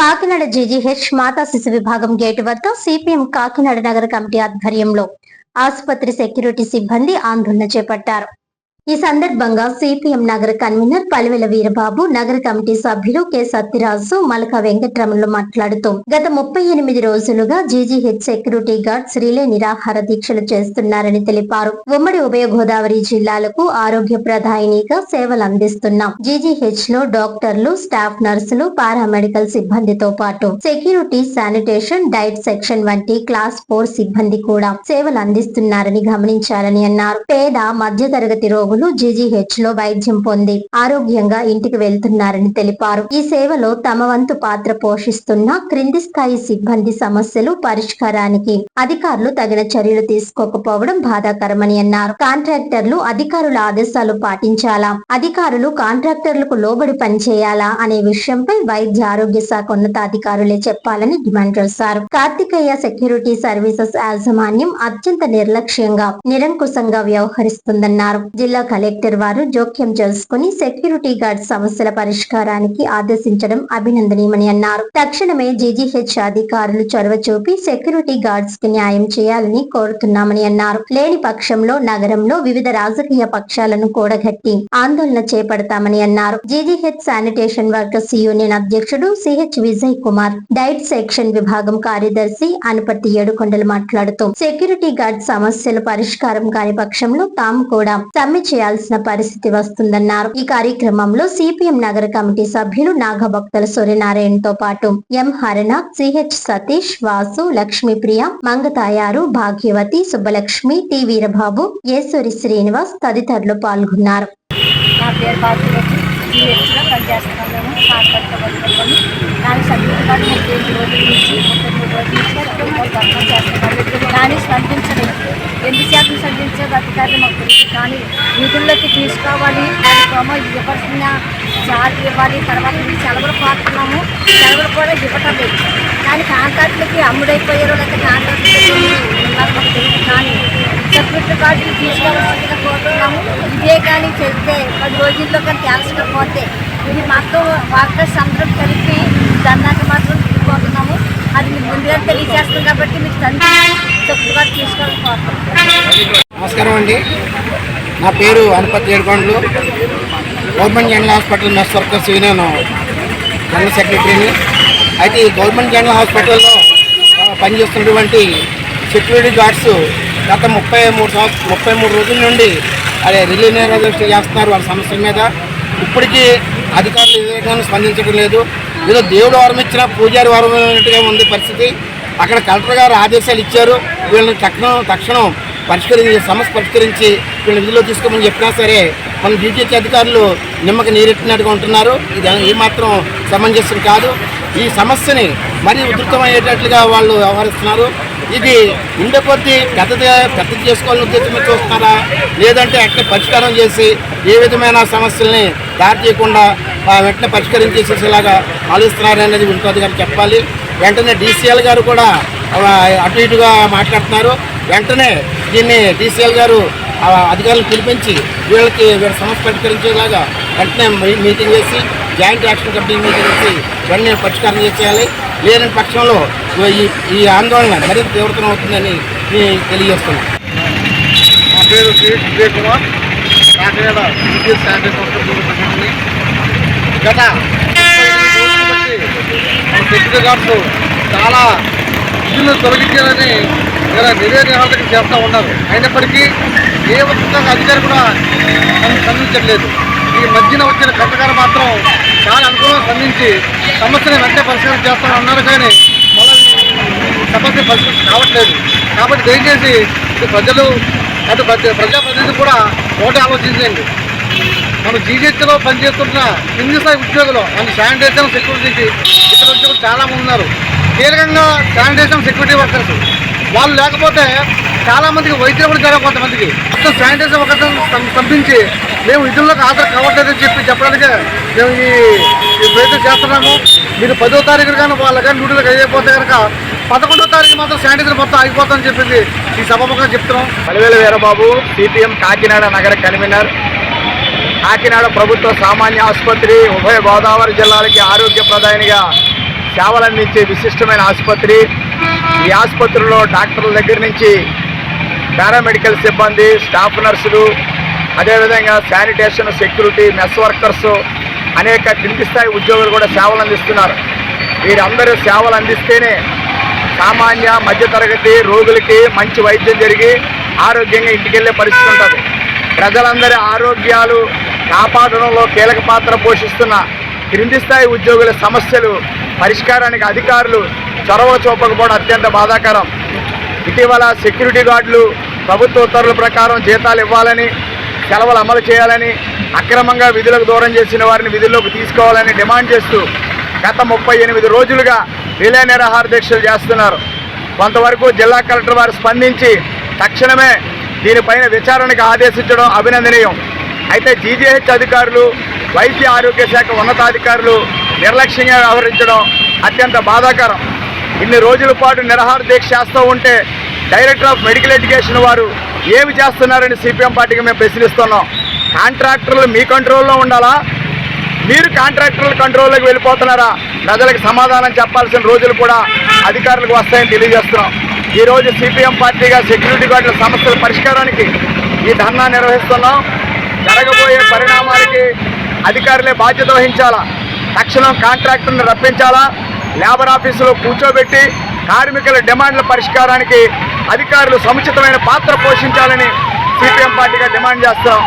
Kakinada GGH మాతా శిశు విభాగం gate వద్ద సిపిఎం కాకినాడ నగర కమిటీ ఆధ్వర్యంలో ఆసుపత్రి సెక్యూరిటీ సిబ్బంది ఆందోళన చేపట్టారు. ఈ సందర్భంగా సిపిఎం నగర కన్వీనర్ పలివెల వీరబాబు, నగర కమిటీ సభ్యులు కె సత్యరాజు, మలక వెంకటరమణులు మాట్లాడుతూ గత 38 రోజులుగా జీజీహెచ్ సెక్యూరిటీ గార్డ్స్ రిలే నిరాహార దీక్షలు చేస్తున్నారని తెలిపారు. ఉమ్మడి ఉభయ గోదావరి జిల్లాలకు ఆరోగ్య ప్రదాయినిగా సేవలు అందిస్తున్నాం. జీజీహెచ్ లో డాక్టర్లు, స్టాఫ్ నర్సులు, పారామెడికల్ సిబ్బందితో పాటు సెక్యూరిటీ, శానిటేషన్, డైట్ సెక్షన్ వంటి క్లాస్ 4 సిబ్బంది కూడా సేవలు అందిస్తున్నారని గమనించాలని అన్నారు. పేద మధ్యతరగతి రోగులు జీజీహెచ్ లో వైద్యం పొంది ఆరోగ్యంగా ఇంటికి వెళ్తున్నారని తెలిపారు. ఈ సేవలో తమ వంతు పాత్ర పోషిస్తున్న క్రింది స్థాయి సిబ్బంది సమస్యలు పరిష్కారానికి అధికారులు తగిన చర్యలు తీసుకోకపోవడం బాధాకరమని అన్నారు. కాంట్రాక్టర్లు అధికారుల ఆదేశాలు పాటించాలా, అధికారులు కాంట్రాక్టర్లకు లోబడి పనిచేయాలా అనే విషయంపై వైద్య ఆరోగ్య శాఖ ఉన్నతాధికారులే చెప్పాలని డిమాండ్ చేశారు. కార్తికేయ సెక్యూరిటీ సర్వీసెస్ యాజమాన్యం అత్యంత నిర్లక్ష్యంగా, నిరంకుశంగా వ్యవహరిస్తుందన్నారు. జిల్లా కలెక్టర్ వారు జోక్యం చేసుకుని సెక్యూరిటీ గార్డ్ సమస్యల పరిష్కారానికి ఆదేశించడం అభినందనీయమని అన్నారు. తక్షణమే జీజీహెచ్ అధికారులు చొరవ చూపి సెక్యూరిటీ గార్డ్స్ కి న్యాయం చేయాలని కోరుతున్నామని అన్నారు. లేని పక్షంలో నగరంలో వివిధ రాజకీయ పక్షాలను కూడగట్టి ఆందోళన చేపడతామని అన్నారు. జీజీహెచ్ శానిటేషన్ వర్కర్స్ యూనియన్ అధ్యక్షుడు CH Vijay Kumar, diet section విభాగం కార్యదర్శి అనుపర్తి ఏడుకొండలు మాట్లాడుతూ సెక్యూరిటీ గార్డ్ సమస్యలు పరిష్కారం కాని పక్షంలో తాము కూడా సమ్మె చేయాల్సిన పరిస్థితి వస్తుందన్నారు. ఈ కార్యక్రమంలో సిపిఎం నగర కమిటీ సభ్యులు నాగభక్తుల సూర్యనారాయణతో పాటు ఎం హరణ, సిహెచ్ సతీష్, వాసు, లక్ష్మీప్రియ, మంగతాయారు, భాగ్యవతి, సుబ్బలక్ష్మి, టి వీరబాబు, ఏసూరి శ్రీనివాస్ తదితరులు పాల్గొన్నారు. నా పేరు భాగ్యవతి, జీహెచ్లో పనిచేస్తున్నాను. మేము హాస్పిటల్ పట్టుకొని కానీ సర్టిఫికేట్ 35 రోజుల నుంచి 33 రోజుల నుంచి చేస్తున్నాను. కానీ స్పందించలేదు. ఎందుచేత స్పందించేది అధికారులు మాకు తెలియదు. కానీ నిధుల్లోకి తీసుకోవాలి, దానికోమో ఇవ్వాల్సిన చార్జ్ ఇవ్వాలి. తర్వాత సెలవులు పాడుతున్నాము, సెలవులు కూడా ఇవ్వటం లేదు. కానీ కాంట్రాక్టులకి అమ్ముడైపోయారు, లేకపోతే కాంట్రాక్టులు ఉన్నారు మాకు తెలియదు. కానీ సెక్యూరిటీ గార్డులు తీసుకోవాల్సిందిగా కోరుతున్నాము. ఇదే కానీ చెప్తే 10 రోజుల్లో కానీ తేల్చకపోతే ఇది మొత్తం వర్కర్స్ అందరం కలిపి ధర్నాకి మాత్రం తిరిగిపోతున్నాము. అది మీకు ముందుగా తెలియజేస్తాం కాబట్టి మీకు తండ్రి సెక్యూరిటీ గార్డు తీసుకోవాలని కోరుతున్నాము. నమస్కారం అండి. నా పేరు Anuparthi Yedukondalu. Government general hospital mess workers union general సెక్రటరీని. అయితే ఈ గవర్నమెంట్ జనరల్ హాస్పిటల్లో పనిచేస్తున్నటువంటి సెక్యూరిటీ గార్డ్స్ గత 33 రోజుల నుండి అదే రిలే నిరాదీక్ష చేస్తున్నారు వాళ్ళ సమస్యల మీద. ఇప్పటికీ అధికారులు ఏదైనా స్పందించడం లేదు. ఏదో దేవుడు వరం ఇచ్చిన పూజారి వరం అన్నట్టుగా ఉంది పరిస్థితి. అక్కడ కలెక్టర్ గారు ఆదేశాలు ఇచ్చారు, వీళ్ళని తక్షణం సమస్య పరిష్కరించి వీళ్ళని విధిలో తీసుకోమని చెప్పినా సరే మన జీజీహెచ్ అధికారులు నిమ్మకి నీరెట్టినట్టుగా ఉంటున్నారు. ఇది ఏమాత్రం సమంజసం కాదు. ఈ సమస్యని మరీ ఉధృతమయ్యేటట్లుగా వాళ్ళు వ్యవహరిస్తున్నారు. ఇది ఉండే కొద్దీ పెద్దది చేసుకోవాలని ఉద్దేశంగా చూస్తున్నారా, లేదంటే అట్లా పరిష్కారం చేసి ఏ విధమైన సమస్యల్ని దారి చేయకుండా వెంటనే పరిష్కరించేసేలాగా ఆలోచిస్తున్నారనేది ఉంటుంది గారు చెప్పాలి. వెంటనే డీసీఎల్ గారు కూడా అటు ఇటుగా మాట్లాడుతున్నారు. వెంటనే దీన్ని డీసీఎల్ గారు అధికారులను పిలిపించి వీళ్ళ సమస్య పరిష్కరించేలాగా వెంటనే మీటింగ్ చేసి జాయింట్ యాక్షన్ కమిటీ మీటింగ్ చేసి వెంటనే పరిష్కారం చేసేయాలి. లేని పక్షంలో ఈ ఆందోళన మరింత తీవ్రతరం అవుతుందని తెలియజేస్తున్నాను. నా పేరు విజయ్ కుమార్, కాకినాడ జీజీహెచ్ శానిటేషన్. గత సెక్యూరిటీ గార్డ్స్ చాలా విధులు తొలగించాలని నిరాదీక్ష చేస్తూ ఉన్నారు. అయినప్పటికీ ఏ ఒక్క అధికారి కూడా స్పందించట్లేదు. ఈ మధ్యన వచ్చిన కట్టగారు మాత్రం చాలా అనుకూలంగా స్పందించి సమస్యను వెంటనే పరిష్కారం చేస్తామని అన్నారు. కానీ మళ్ళీ సమస్య పరిష్కారం కావట్లేదు. కాబట్టి దయచేసి ప్రజలు అటు ప్రజాప్రతినిధులు కూడా ఒకటి ఆలోచించండి. మనం జీజీహెచ్లో పనిచేస్తున్న కింది స్థాయి ఉద్యోగులు మన శానిటేషన్ సెక్యూరిటీకి ఇతర ఉద్యోగులు చాలామంది ఉన్నారు. కీలకంగా శానిటేషన్ సెక్యూరిటీ వర్కర్స్ వాళ్ళు లేకపోతే చాలామందికి వైద్యులు కూడా జరగ కొంతమందికి మొత్తం శానిటైజర్ ఒకటి పంపించి మేము విధుల్లోకి హాజరు కావట్లేదని చెప్పడానికి మేము ఈ ప్రయత్నం చేస్తున్నాము. మీరు 10వ తారీఖు కానీ వాళ్ళ కానీ డ్యూటీలకు అయిపోతే కనుక 11వ తారీఖు మాత్రం శానిటైజర్ మొత్తం అయిపోతామని చెప్పింది ఈ సభముఖంగా చెప్తున్నాం. పలివెల వీరబాబు, సిపిఎం కాకినాడ నగర కన్వీనర్. కాకినాడ ప్రభుత్వ సామాన్య ఆసుపత్రి ఉభయ గోదావరి జిల్లాలకి ఆరోగ్య ప్రదాయనిగా సేవలు అందించే విశిష్టమైన ఆసుపత్రి. ఈ ఆసుపత్రిలో డాక్టర్ల దగ్గర నుంచి పారామెడికల్ సిబ్బంది, స్టాఫ్ నర్సులు, అదేవిధంగా శానిటేషన్, సెక్యూరిటీ, మెస్ వర్కర్స్, అనేక కింది స్థాయి ఉద్యోగులు కూడా సేవలు అందిస్తున్నారు. వీరందరూ సేవలు అందిస్తేనే సామాన్య మధ్యతరగతి రోగులకి మంచి వైద్యం జరిగి ఆరోగ్యంగా ఇంటికెళ్లే పరిస్థితి ఉంటుంది. ప్రజలందరి ఆరోగ్యాలు కాపాడడంలో కీలక పాత్ర పోషిస్తున్న క్రింది స్థాయి ఉద్యోగుల సమస్యలు పరిష్కారానికి అధికారులు చొరవ చూపకపోవడం అత్యంత బాధాకరం. ఇటీవల సెక్యూరిటీ గార్డులు ప్రభుత్వ ఉత్తర్వుల ప్రకారం జీతాలు ఇవ్వాలని, సెలవులు అమలు చేయాలని, అక్రమంగా విధులకు దూరం చేసిన వారిని విధుల్లోకి తీసుకోవాలని డిమాండ్ చేస్తూ గత 38 రోజులుగా రిలే నిరాహార దీక్షలు చేస్తున్నారు. కొంతవరకు జిల్లా కలెక్టర్ వారు స్పందించి తక్షణమే దీనిపైన విచారణకు ఆదేశించడం అభినందనీయం. అయితే జీజీహెచ్ అధికారులు, వైద్య ఆరోగ్య శాఖ ఉన్నతాధికారులు నిర్లక్ష్యంగా వ్యవహరించడం అత్యంత బాధాకరం. ఇన్ని రోజుల పాటు నిరాహార దీక్ష చేస్తూ ఉంటే డైరెక్టర్ ఆఫ్ మెడికల్ ఎడ్యుకేషన్ వారు ఏమి చేస్తున్నారని సిపిఎం పార్టీకి మేము ప్రశ్నిస్తున్నాం. కాంట్రాక్టర్లు మీ కంట్రోల్లో ఉండాలా, మీరు కాంట్రాక్టర్ల కంట్రోల్లోకి వెళ్ళిపోతున్నారా? ప్రజలకు సమాధానం చెప్పాల్సిన రోజులు కూడా అధికారులకు వస్తాయని తెలియజేస్తున్నాం. ఈరోజు సిపిఎం పార్టీగా సెక్యూరిటీ గార్డుల సమస్యల పరిష్కారానికి ఈ ధర్నా నిర్వహిస్తున్నాం. జరగబోయే పరిణామాలకి అధికారులే బాధ్యత వహించాలా. తక్షణం కాంట్రాక్టర్ని రప్పించాలా, లేబర్ ఆఫీసులో కూర్చోబెట్టి కార్మికుల డిమాండ్ల పరిష్కారానికి అధికారులు సముచితమైన పాత్ర పోషించాలని సిపిఎం పార్టీగా డిమాండ్ చేస్తున్నాం.